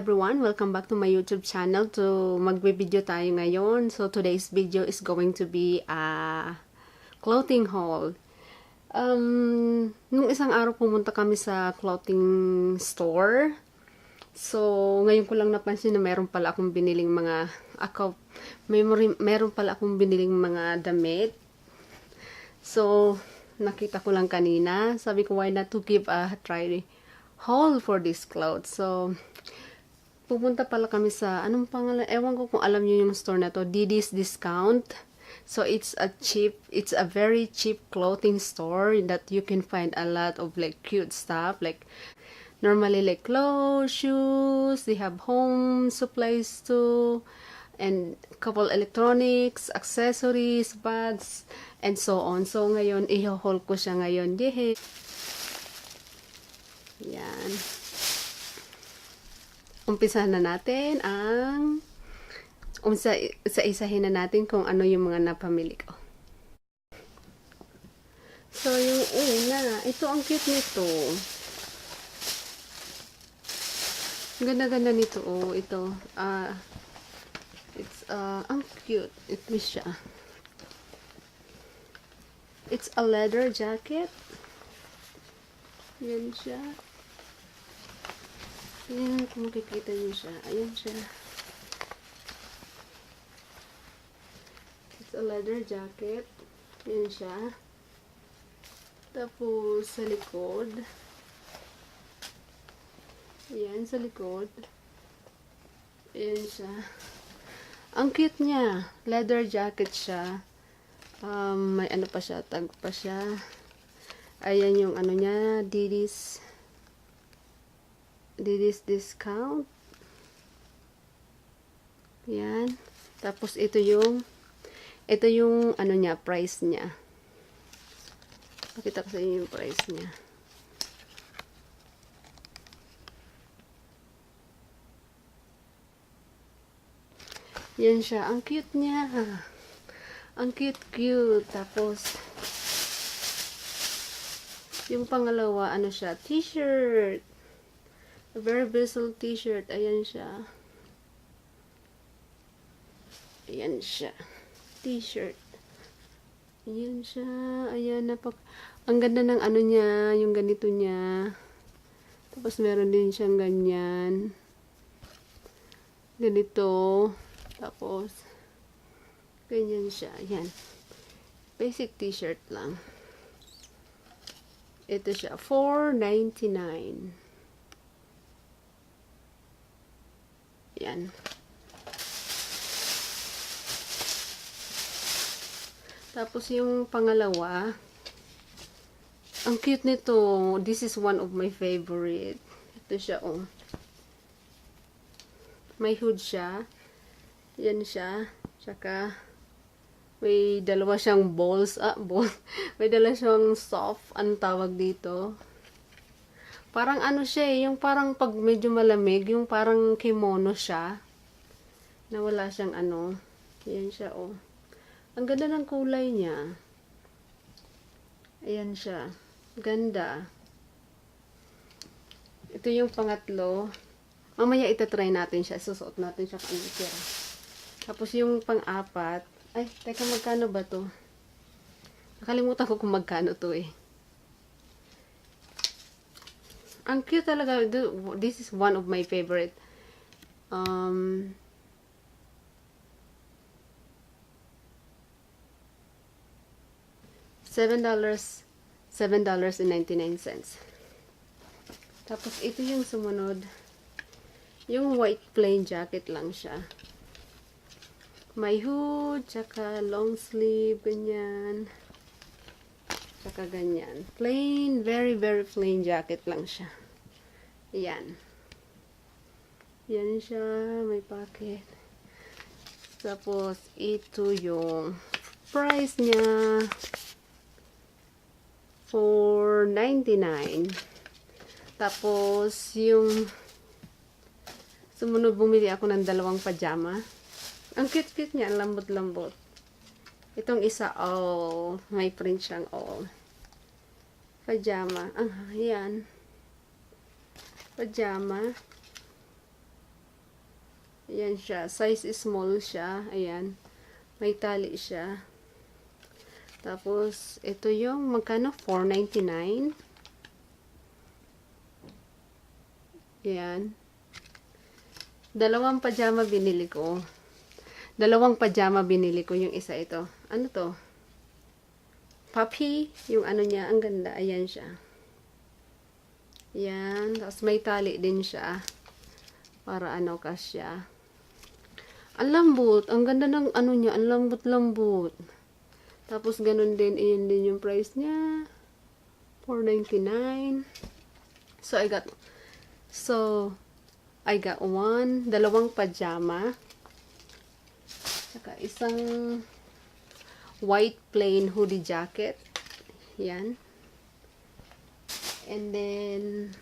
everyone! Welcome back to my YouTube channel. Magbe-video tayo ngayon. So today's video is going to be a clothing haul. Nung isang araw pumunta kami sa clothing store. So ngayon ko lang napansin na meron pala akong biniling meron pala akong biniling mga damit. So nakita ko lang kanina. Sabi ko why not to give a try haul for this clothes. So pupunta pala kami sa, anong pangalan? Ewan ko kung alam niyo yung store na to. Didi's Discount. So, it's a very cheap clothing store that you can find a lot of like cute stuff. Like, normally like clothes, shoes, they have home supplies too. And couple electronics, accessories, bags, and so on. So, ngayon, i-haul ko siya ngayon. Yehey! Yan. Umpisahan na natin ang isa-isahin na natin kung ano yung mga napamili ko. So, yung una, ito ang cute nito. Ganda-ganda nito, oh, ito. Ang cute. Ito siya. It's a leather jacket. Yan siya. Ayan, kung makikita niyo siya. Ayan siya. It's a leather jacket. Ayan siya. Tapos, sa likod. Ayan, sa likod. Ayan siya. Ang cute niya. Leather jacket siya. May ano pa siya, tag pa siya. Ayan yung ano niya, Didi's Discount. Yan. Tapos ito yung ano niya, price niya. Pakita ko sa inyo yung price niya. Yan siya. Ang cute niya. Ang cute. Tapos yung pangalawa, ano siya, t-shirt. A very versatile t-shirt. Ayan siya. Ayan siya. T-shirt. Ayan siya. Ayan. Ang ganda ng ano niya. Yung ganito niya. Tapos meron din siyang ganyan. Ganito. Tapos ganyan siya. Ayan. Basic t-shirt lang. Ito siya. $4.99. Yan. Tapos yung pangalawa, ang cute nito. This is one of my favorite. Ito siya, oh. May hood siya. Yan siya. Tsaka, may dalawa siyang balls. May dalawa siyang soft. Anong tawag dito? Parang ano siya eh, yung parang pag medyo malamig, yung parang kimono siya. Na wala siyang ano. Ayan siya, oh. Ang ganda ng kulay niya. Ayan siya. Ganda. Ito yung pangatlo. Mamaya itatry natin siya. Susuot natin siya kung tira. Tapos yung pang-apat. Ay, teka, magkano ba to? Nakalimutan ko kung magkano to eh. Ang cute talaga. This is one of my favorite. $7.99. Tapos ito yung sumunod. Yung white plain jacket lang siya. May hood, tsaka long sleeve, ganyan. Tsaka ganyan. Plain, very, very plain jacket lang siya. Ayan. Yan siya. May pocket. Tapos, ito yung price niya. $4.99. Tapos, yung sumunod bumili ako ng dalawang pajama. Ang cute-cute niya. Ang lambot-lambot. Itong isa, all. May print siyang all. Pajama. Ayan. Pajama. Ayan siya. Size small siya. Ayan. May tali siya. Tapos, ito yung magkano? $4.99. Ayan. Dalawang pajama binili ko. Yung isa ito. Ano to? Puppy. Yung ano niya. Ang ganda. Ayan siya. Ayan. Tapos may tali din siya. Para ano kasya. Ang lambot. Ang ganda ng ano niya. Ang lambot-lambot. Tapos ganun din. Ayan din yung price niya. $4.99. So, I got dalawang pajama. Saka isang white plain hoodie jacket. Yan. And then,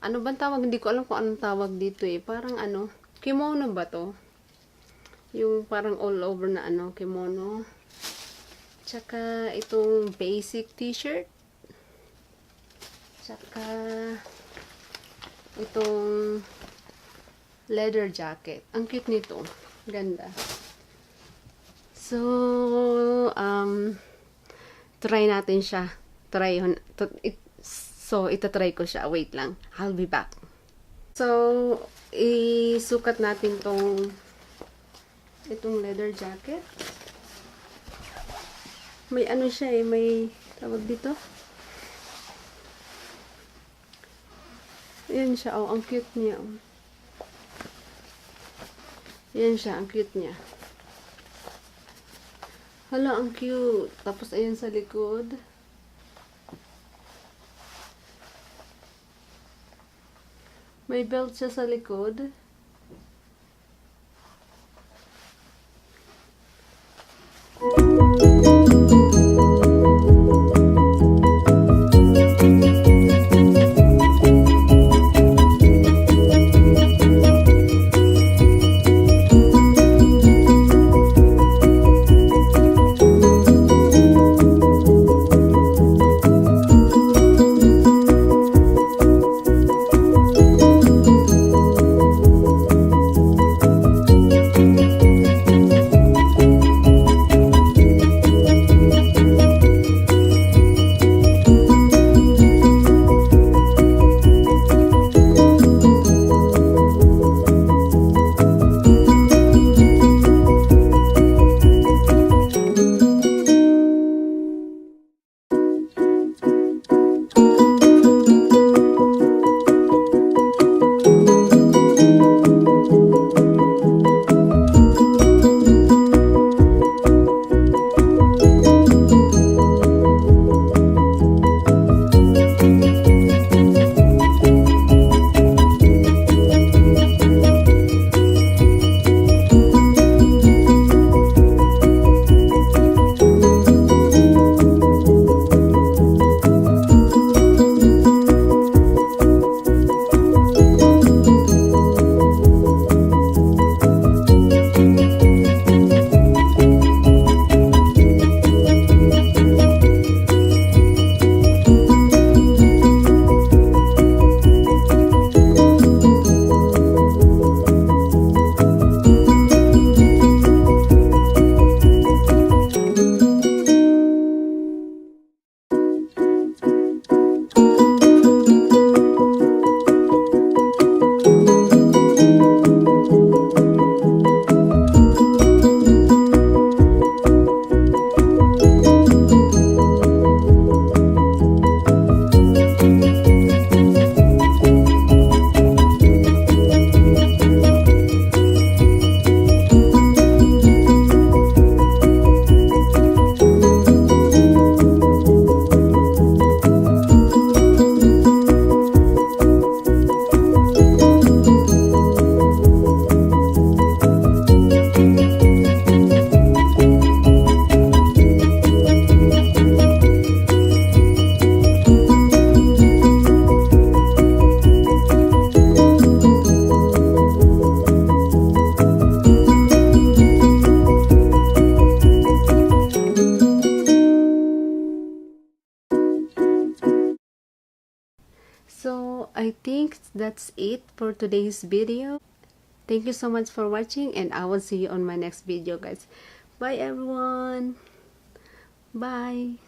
ano bang tawag? Hindi ko alam kung anong tawag dito eh. Parang ano, kimono ba to? Yung parang all over na ano, kimono. Tsaka itong basic t-shirt. Tsaka itong leather jacket. Ang cute nito. Ganda. So, try natin siya. So, itatry ko siya. Wait lang. I'll be back. So, isukat natin itong leather jacket. May ano siya eh. May tawag dito. Ayan siya. Oh, ang cute niya. Ayan siya. Ang cute niya. Hala, ang cute. Tapos, ayan sa likod. May belt siya sa likod. So, I think that's it for today's video. Thank you so much for watching, and I will see you on my next video, guys. Bye everyone. Bye.